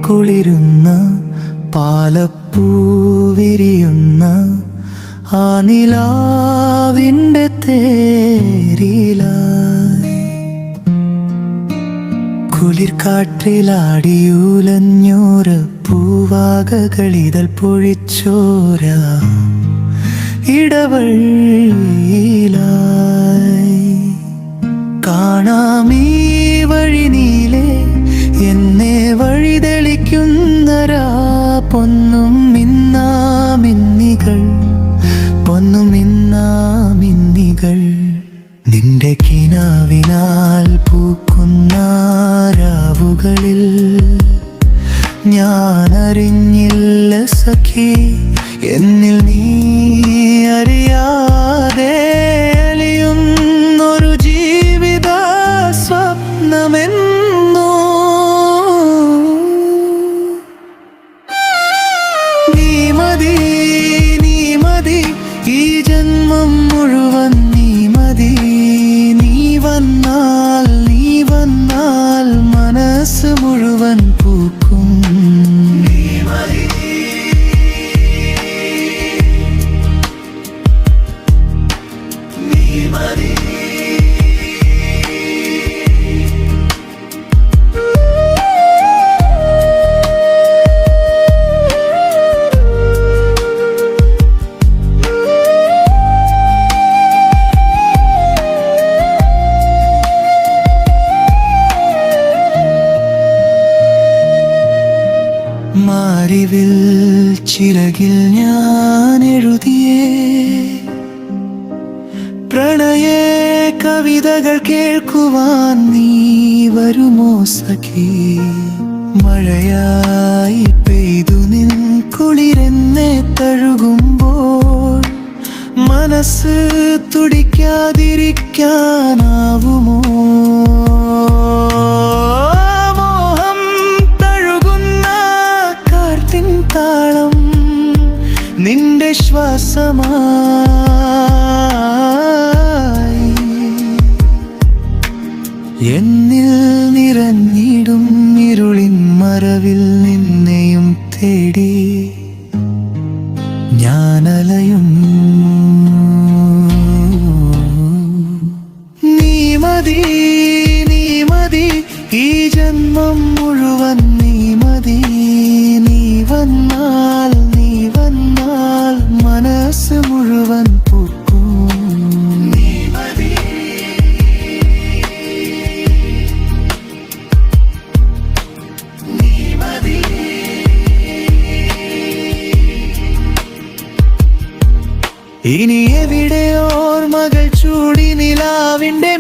കുളിരുന്ന പാലപ്പൂ വിരിയുന്ന ആ നിലാവിൻ്റെ തേരിലായി കുളിർ കാറ്റിലാടിയുലഞ്ഞോര പൂവാകകളിതൾ പൊഴിച്ചോര ഇടവഴിയിലായി കാണാമീ വഴി നീലേ എന്നെ വഴിതെളിക്കുന്നരാ പൊന്നും മിന്നാമിന്നികൾ പൊന്നും മിന്നാമിന്നികൾ നിന്റെ കിനാവിനാൽ പൂക്കുന്ന രാവുകളിൽ ഞാനറിഞ്ഞില്ല സഖി എന്നിൽ നീ അറിയാതെ അലിയുന്നൊരു ജീവിത സ്വപ്നമെന്നോ നീ മതി ഈ ജന്മം മുഴുവൻ നീ മതി നീ വന്നാൽ മനസ്സ് മുഴുവൻ പൂക്കും മാറിവിൽ ചിറകിൽ ഞാൻ എഴുതിയേ പ്രണയ കവിതകൾ കേൾക്കുവാൻ നീ വരുമോ സഖി മഴയായി പെയ്തു നിൻ കുളിരെന്നെ തഴുകുമ്പോൾ മനസ്സ് തുടിക്കാതിരിക്കാനാവുമോ താളം നിന്റെ ശ്വാസമായി എന്നിൽ നിറഞ്ഞിടും ഇരുളിൻ മറവിൽ നിന്നെയും തേടി ഞാനലയും നീ മതി ഈ ജന്മം മുഴുവൻ നീ മതി വന്നാൽ മനസ്സ് മുഴുവൻ പൂക്കും ഇനി എവിടെ ഓർമ്മകൾ ചൂടി നിലാവിൻ്റെ